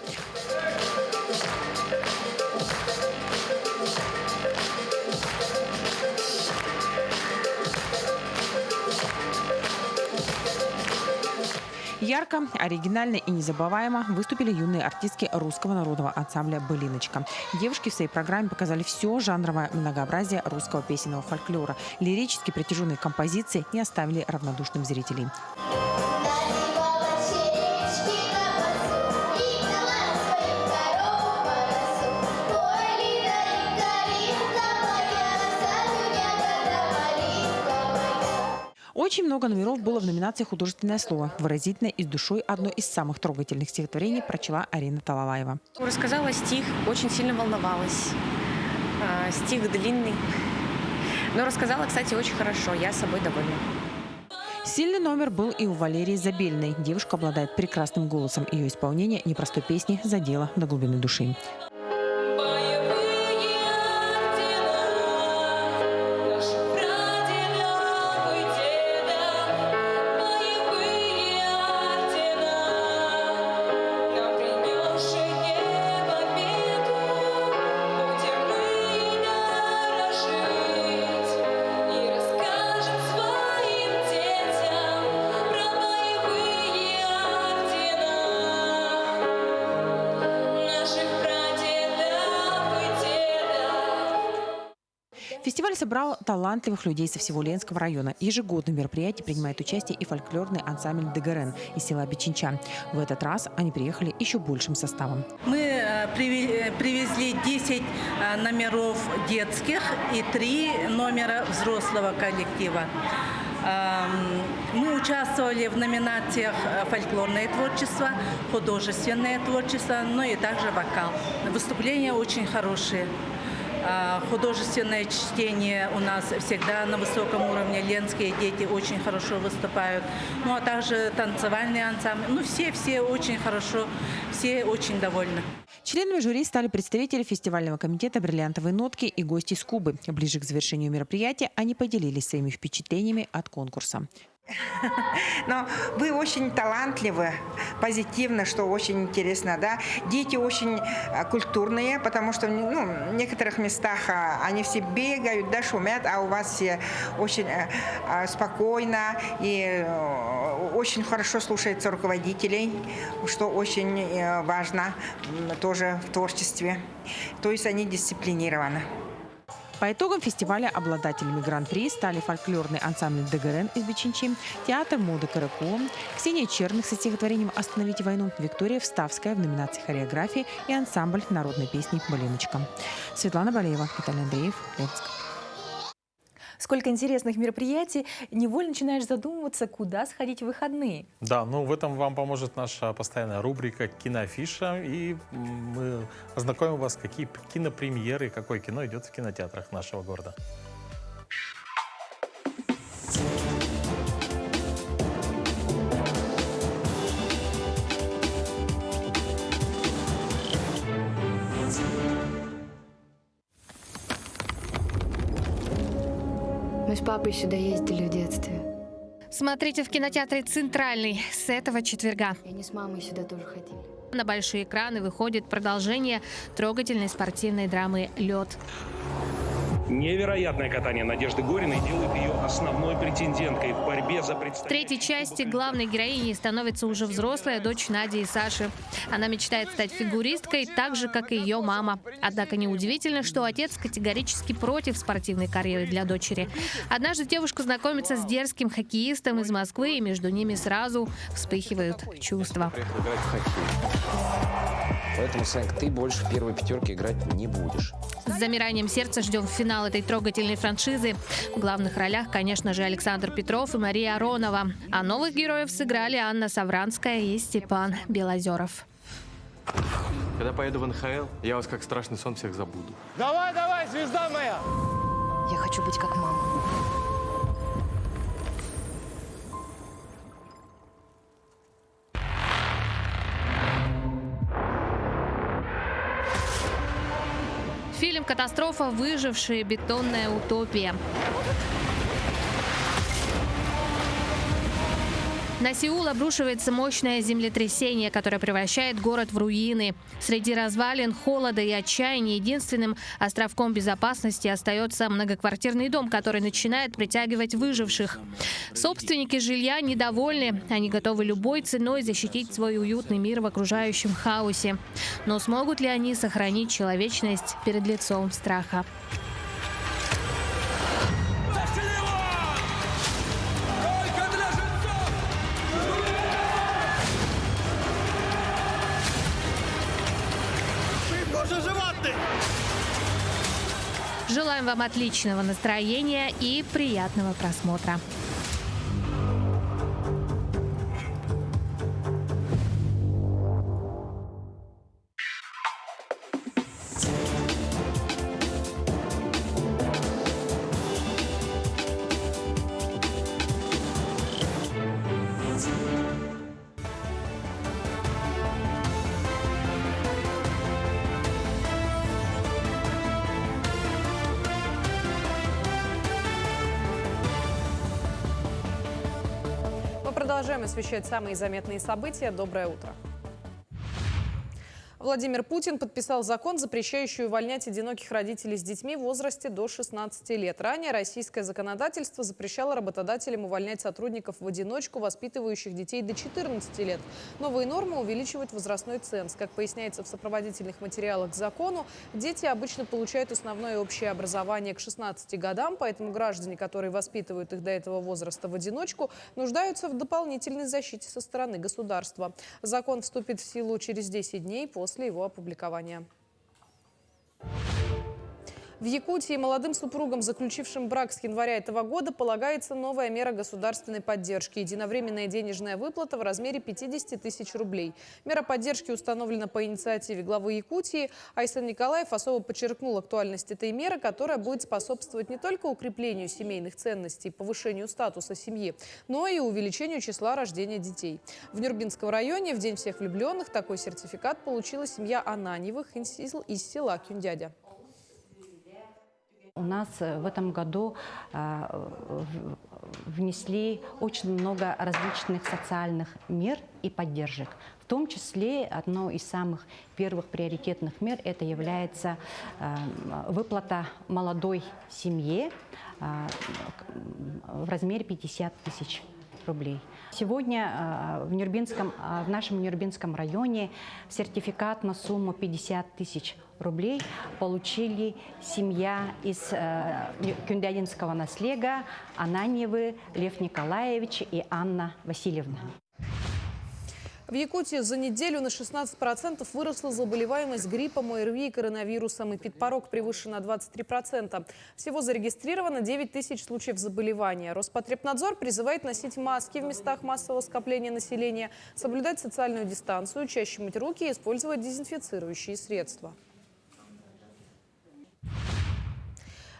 Ярко, оригинально и незабываемо выступили юные артистки русского народного ансамбля «Былиночка». Девушки в своей программе показали все жанровое многообразие русского песенного фольклора. Лирически притяженные композиции не оставили равнодушным зрителей. Очень много номеров было в номинации «Художественное слово». Выразительно и с душой одно из самых трогательных стихотворений прочла Арина Талалаева. Рассказала стих, очень сильно волновалась. Стих длинный. Но рассказала, кстати, очень хорошо. Я собой довольна. Сильный номер был и у Валерии Забельной. Девушка обладает прекрасным голосом. Ее исполнение непростой песни задело до глубины души. Фестиваль собрал талантливых людей со всего Ленского района. Ежегодно в мероприятии принимает участие и фольклорный ансамбль «Дегарен» из села Бичинча. В этот раз они приехали еще большим составом. Мы привезли 10 номеров детских и 3 номера взрослого коллектива. Мы участвовали в номинациях фольклорное творчество, художественное творчество, но и также вокал. Выступления очень хорошие. Художественное чтение у нас всегда на высоком уровне. Ленские дети очень хорошо выступают. Ну а также танцевальный ансамбль. Ну все очень хорошо, все очень довольны. Членами жюри стали представители фестивального комитета «Бриллиантовые нотки» и гости из Кубы. Ближе к завершению мероприятия они поделились своими впечатлениями от конкурса. Но вы очень талантливы, позитивно, что очень интересно, да. Дети очень культурные, потому что в некоторых местах они все бегают, да, шумят, а у вас все очень спокойно и очень хорошо слушаются руководителей, что очень важно тоже в творчестве. То есть они дисциплинированы. По итогам фестиваля обладателями гран-при стали фольклорный ансамбль «Дегарен» из Бичинчи, театр моды «Карако», Ксения Черных со стихотворением «Остановите войну», Виктория Вставская в номинации хореографии и ансамбль народной песни «Баленочка». Светлана Балеева, Виталий Андреев, Ленск. Сколько интересных мероприятий, невольно начинаешь задумываться, куда сходить в выходные. Да, ну в этом вам поможет наша постоянная рубрика «Киноафиша». И мы ознакомим вас, какие кинопремьеры, какое кино идет в кинотеатрах нашего города. Мы с папой сюда ездили в детстве. Смотрите в кинотеатре «Центральный» с этого четверга. И они с мамой сюда тоже ходили. На большие экраны выходит продолжение трогательной спортивной драмы «Лед». Невероятное катание Надежды Гориной делает ее основной претенденткой в борьбе за В представление. третьей части главной героиней становится уже взрослая дочь Нади и Саши. Она мечтает стать фигуристкой, так же, как и ее мама. Однако неудивительно, что отец категорически против спортивной карьеры для дочери. Однажды девушка знакомится с дерзким хоккеистом из Москвы, и между ними сразу вспыхивают чувства. Играть в хоккей. Поэтому, Санька, ты больше в первой пятерке играть не будешь. С замиранием сердца ждем финал этой трогательной франшизы. В главных ролях, конечно же, Александр Петров и Мария Аронова. А новых героев сыграли Анна Савранская и Степан Белозеров. Когда поеду в НХЛ, я вас как страшный сон всех забуду. Давай, давай, звезда моя! Я хочу быть как мама. Фильм «Катастрофа. Выжившие. Бетонная утопия». На Сеул обрушивается мощное землетрясение, которое превращает город в руины. Среди развалин, холода и отчаяния единственным островком безопасности остается многоквартирный дом, который начинает притягивать выживших. Собственники жилья недовольны. Они готовы любой ценой защитить свой уютный мир в окружающем хаосе. Но смогут ли они сохранить человечность перед лицом страха? Желаем вам отличного настроения и приятного просмотра. Мы продолжаем освещать самые заметные события. Доброе утро. Владимир Путин подписал закон, запрещающий увольнять одиноких родителей с детьми в возрасте до 16 лет. Ранее российское законодательство запрещало работодателям увольнять сотрудников в одиночку, воспитывающих детей до 14 лет. Новые нормы увеличивают возрастной ценз. Как поясняется в сопроводительных материалах к закону, дети обычно получают основное общее образование к 16 годам, поэтому граждане, которые воспитывают их до этого возраста в одиночку, нуждаются в дополнительной защите со стороны государства. Закон вступит в силу через 10 дней после его опубликования. В Якутии молодым супругам, заключившим брак с января этого года, полагается новая мера государственной поддержки – единовременная денежная выплата в размере 50 тысяч рублей. Мера поддержки установлена по инициативе главы Якутии. Айсан Николаев особо подчеркнул актуальность этой меры, которая будет способствовать не только укреплению семейных ценностей, повышению статуса семьи, но и увеличению числа рождения детей. В Нюрбинском районе в День всех влюбленных такой сертификат получила семья Ананьевых из села Кюндядя. У нас в этом году внесли очень много различных социальных мер и поддержек. В том числе одной из самых первых приоритетных мер это является выплата молодой семье в размере 50 тысяч рублей. Сегодня в нашем Нюрбинском районе сертификат на сумму 50 тысяч рублей получили семья из Кюндядинского наслега Ананьевы Лев Николаевич и Анна Васильевна. В Якутии за неделю на 16% выросла заболеваемость гриппом, ОРВИ и коронавирусом. Эпидпорог превышен на 23%. Всего зарегистрировано 9 тысяч случаев заболевания. Роспотребнадзор призывает носить маски в местах массового скопления населения, соблюдать социальную дистанцию, чаще мыть руки и использовать дезинфицирующие средства.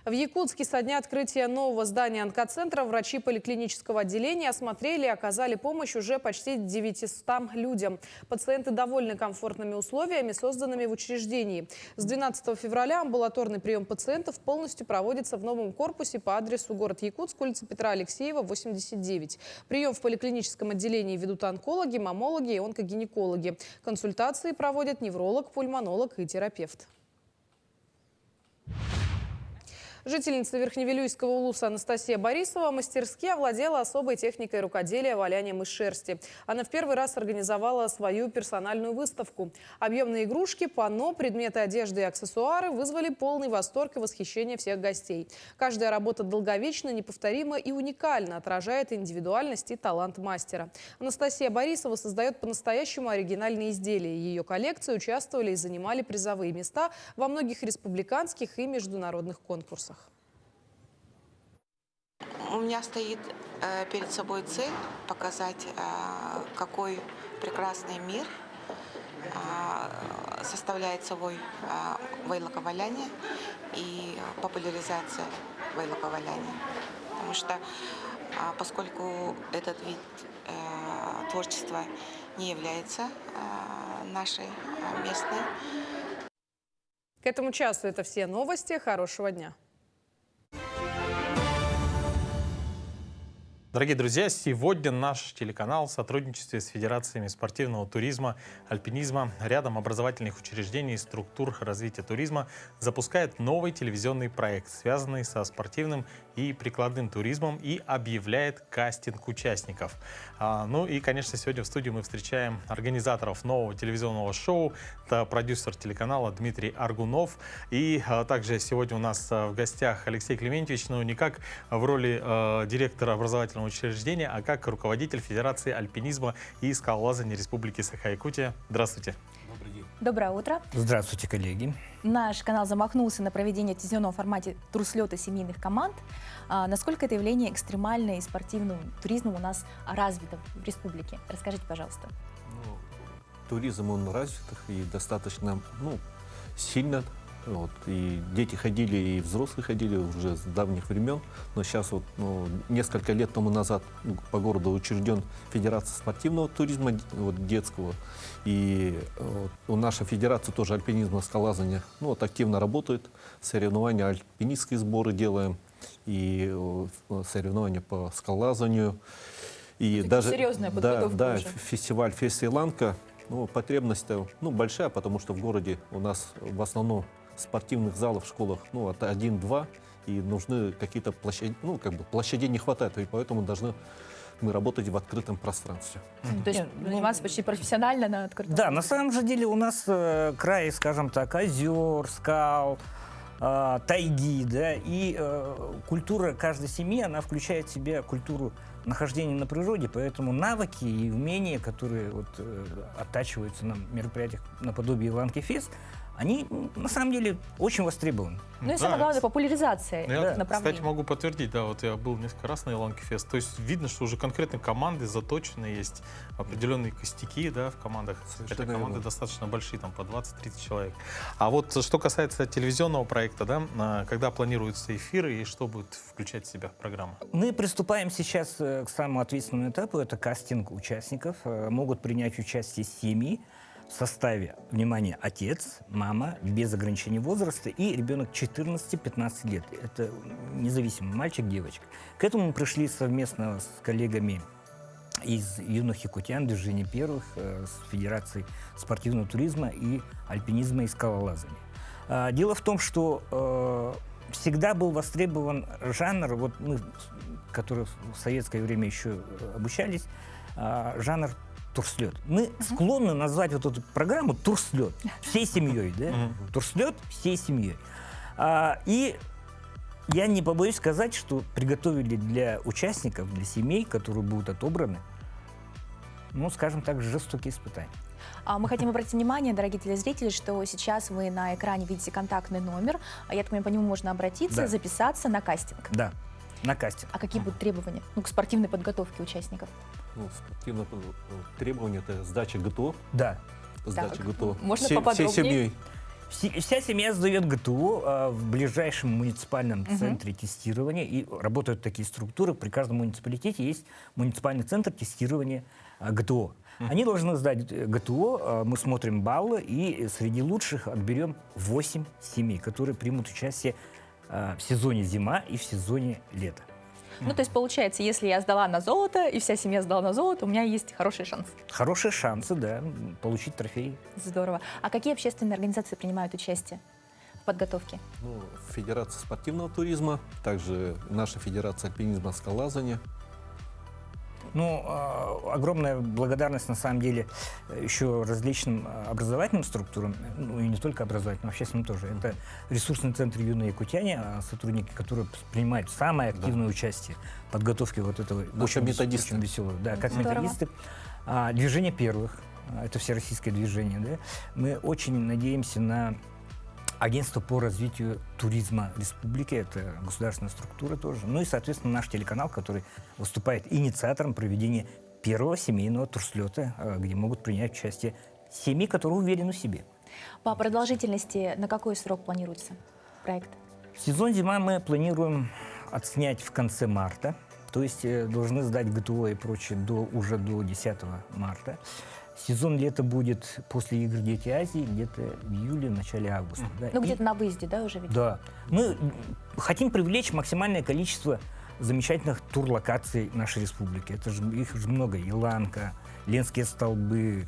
В Якутске со дня открытия нового здания онкоцентра врачи поликлинического отделения осмотрели и оказали помощь уже почти 900 людям. Пациенты довольны комфортными условиями, созданными в учреждении. С 12 февраля амбулаторный прием пациентов полностью проводится в новом корпусе по адресу город Якутск, улица Петра Алексеева, 89. Прием в поликлиническом отделении ведут онкологи, маммологи и онкогинекологи. Консультации проводят невролог, пульмонолог и терапевт. Жительница Верхневилюйского улуса Анастасия Борисова мастерски овладела особой техникой рукоделия валянием из шерсти. Она в первый раз организовала свою персональную выставку. Объемные игрушки, панно, предметы одежды и аксессуары вызвали полный восторг и восхищение всех гостей. Каждая работа долговечна, неповторима и уникально отражает индивидуальность и талант мастера. Анастасия Борисова создает по-настоящему оригинальные изделия. Ее коллекции участвовали и занимали призовые места во многих республиканских и международных конкурсах. У меня стоит перед собой цель показать, какой прекрасный мир составляет собой вейлоковаляние и популяризация вейлоковаляния. Потому что, поскольку этот вид творчества не является нашей местной. К этому часу это все новости. Хорошего дня. Дорогие друзья, сегодня наш телеканал в сотрудничестве с Федерациями спортивного туризма, альпинизма, рядом образовательных учреждений и структур развития туризма запускает новый телевизионный проект, связанный со спортивным и прикладным туризмом, и объявляет кастинг участников. Ну и, конечно, сегодня в студии мы встречаем организаторов нового телевизионного шоу. Это продюсер телеканала Дмитрий Аргунов. И также сегодня у нас в гостях Алексей Клементьевич, но не как в роли директора образовательного учреждения, а как руководитель Федерации альпинизма и скалолазания Республики Саха-Якутия. Здравствуйте. Добрый день. Доброе утро. Здравствуйте, коллеги. Наш канал замахнулся на проведение в телевизионном формате турслета семейных команд. Насколько это явление экстремальное и спортивным туризмом у нас развито в республике? Расскажите, пожалуйста. Туризм, он развит и достаточно сильно. И дети ходили, и взрослые ходили уже с давних времен. Но сейчас несколько лет тому назад по городу учрежден Федерация спортивного туризма детского. И наша федерация тоже альпинизма, скалолазания активно работает. Соревнования, альпинистские сборы делаем. И соревнования по скалолазанию. И даже серьезная подготовка да, уже. фестиваль Фест Иланка Ну, потребность большая, потому что в городе у нас в основном спортивных залов в школах от 1-2, и нужны какие-то площади, площадей не хватает, и поэтому должны мы работать в открытом пространстве. То есть заниматься почти профессионально на открытом Да, на самом же деле у нас край, скажем так, озер, скал, тайги, да, и культура каждой семьи, она включает в себя культуру нахождения на природе, поэтому навыки и умения, которые оттачиваются на мероприятиях наподобие Ланки-фест, они на самом деле очень востребованы. Ну и самое главное, популяризация направления. Кстати, могу подтвердить, я был несколько раз на Иланки-фест, то есть видно, что уже конкретно команды заточены, есть определенные костяки, в командах. Хотя команды достаточно большие, там по 20-30 человек. А вот что касается телевизионного проекта, когда планируются эфиры и что будет включать в себя программа? Мы приступаем сейчас к самому ответственному этапу, это кастинг участников. Могут принять участие семьи в составе, внимание, отец, мама, без ограничения возраста и ребенок 14-15 лет. Это независимо, мальчик, девочка. К этому мы пришли совместно с коллегами из юных якутян, движения первых, с Федерацией спортивного туризма и альпинизма и скалолазания. Дело в том, что всегда был востребован жанр, мы, которые в советское время еще обучались, жанр турслет. Мы склонны назвать эту программу турслет всей семьей, турслет всей семьей. И я не побоюсь сказать, что приготовили для участников, для семей, которые будут отобраны, скажем так, жестокие испытания. Мы хотим обратить внимание, дорогие телезрители, что сейчас вы на экране видите контактный номер. Я так понимаю, по нему можно обратиться, записаться на кастинг. Да, на кастинг. А какие будут требования к спортивной подготовке участников? Спортивное требование — это сдача ГТО. Да. Сдача ГТО. Можно поподробнее? Всей семьей. Вся семья сдает ГТО в ближайшем муниципальном центре тестирования. И работают такие структуры. При каждом муниципалитете есть муниципальный центр тестирования ГТО. Они должны сдать ГТО, мы смотрим баллы, и среди лучших отберем 8 семей, которые примут участие в сезоне зима и в сезоне лето. То есть получается, если я сдала на золото, и вся семья сдала на золото, у меня есть хороший шанс. Хорошие шансы, да, получить трофей. Здорово. А какие общественные организации принимают участие в подготовке? Федерация спортивного туризма, также наша Федерация альпинизма и скалолазания. Огромная благодарность, на самом деле, еще различным образовательным структурам, и не только образовательным, общественным тоже. Это ресурсный центр «Юные якутяне», сотрудники, которые принимают самое активное участие в подготовке этого очень веселого. Да, как методисты. Движение первых, это всероссийское движение. Мы очень надеемся на Агентство по развитию туризма республики, это государственная структура тоже. И, соответственно, наш телеканал, который выступает инициатором проведения первого семейного турслета, где могут принять участие семьи, которые уверены в себе. По продолжительности на какой срок планируется проект? Сезон зима мы планируем отснять в конце марта, то есть должны сдать ГТО и прочее уже до 10 марта. Сезон лета будет после игр «Дети Азии» где-то в июле, в начале августа. Где-то на выезде, уже видите? Да. Мы хотим привлечь максимальное количество замечательных тур-локаций нашей республики. Их же много. Иланка, Ленские столбы,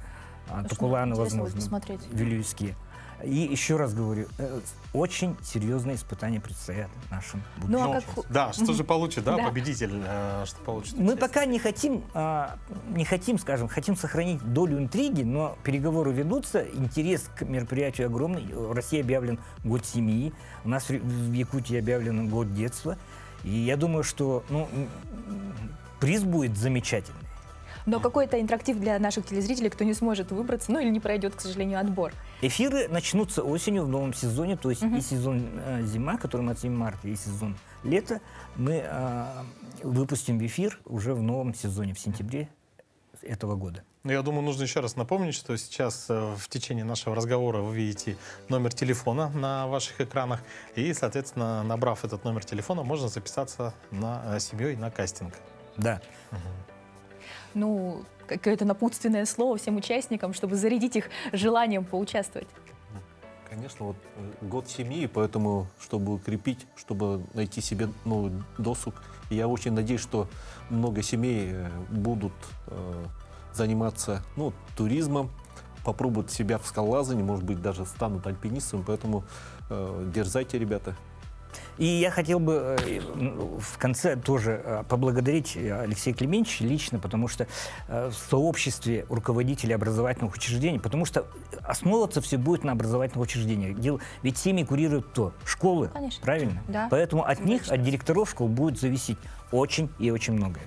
Токуланы, возможно, Вилюйские. И еще раз говорю, очень серьезные испытания предстоят нашим будущим. Что же получит, победитель, что получит? Мы пока не хотим, скажем, хотим сохранить долю интриги, но переговоры ведутся, интерес к мероприятию огромный. В России объявлен год семьи, у нас в Якутии объявлен год детства. И я думаю, что приз будет замечательный. Но какой-то интерактив для наших телезрителей, кто не сможет выбраться, или не пройдет, к сожалению, отбор. Эфиры начнутся осенью в новом сезоне, то есть и сезон зима, который мы отснимем в марте, и сезон лета, мы выпустим в эфир уже в новом сезоне, в сентябре этого года. Я думаю, нужно еще раз напомнить, что сейчас в течение нашего разговора вы видите номер телефона на ваших экранах, и, соответственно, набрав этот номер телефона, можно записаться семьей на кастинг. Да. Какое-то напутственное слово всем участникам, чтобы зарядить их желанием поучаствовать. Конечно, год семьи, поэтому, чтобы укрепить, чтобы найти себе новый досуг. И я очень надеюсь, что много семей будут заниматься туризмом, попробуют себя в скалолазании, может быть, даже станут альпинистами, поэтому дерзайте, ребята. И я хотел бы в конце тоже поблагодарить Алексея Климентьевича лично, потому что в сообществе руководителей образовательных учреждений, потому что основываться все будет на образовательных учреждениях. Ведь семьи курируют кто? Школы, Конечно. Правильно? Да. Поэтому от них, от директоров школ будет зависеть очень и очень многое.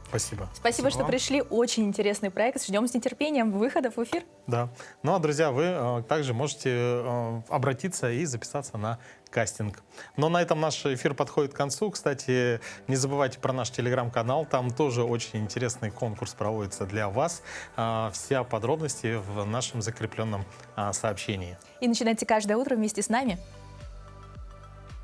Спасибо. Спасибо, что вам. пришли. Очень интересный проект. Ждем с нетерпением выходов в эфир. Да. Ну а, друзья, вы также можете обратиться и записаться на кастинг. Но на этом наш эфир подходит к концу. Кстати, не забывайте про наш телеграм-канал. Там тоже очень интересный конкурс проводится для вас. Все подробности в нашем закрепленном сообщении. И начинайте каждое утро вместе с нами.